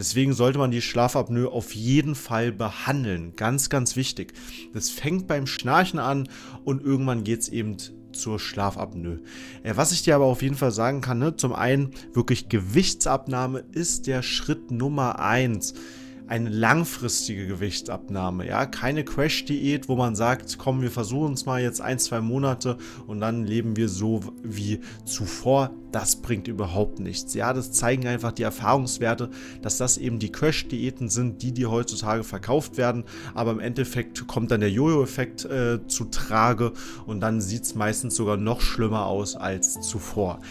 Deswegen sollte man die Schlafapnoe auf jeden Fall behandeln. Ganz, ganz wichtig. Das fängt beim Schnarchen an und irgendwann geht es eben zur Schlafapnoe. Was ich dir aber auf jeden Fall sagen kann, ne, zum einen wirklich Gewichtsabnahme ist der Schritt Nummer 1. Eine langfristige Gewichtsabnahme, ja, keine Crash-Diät, wo man sagt, komm, wir versuchen es mal jetzt 1, 2 Monate und dann leben wir so wie zuvor. Das bringt überhaupt nichts. Ja, das zeigen einfach die Erfahrungswerte, dass das eben die Crash-Diäten sind, die heutzutage verkauft werden. Aber im Endeffekt kommt dann der Jojo-Effekt zu Trage und dann sieht es meistens sogar noch schlimmer aus als zuvor.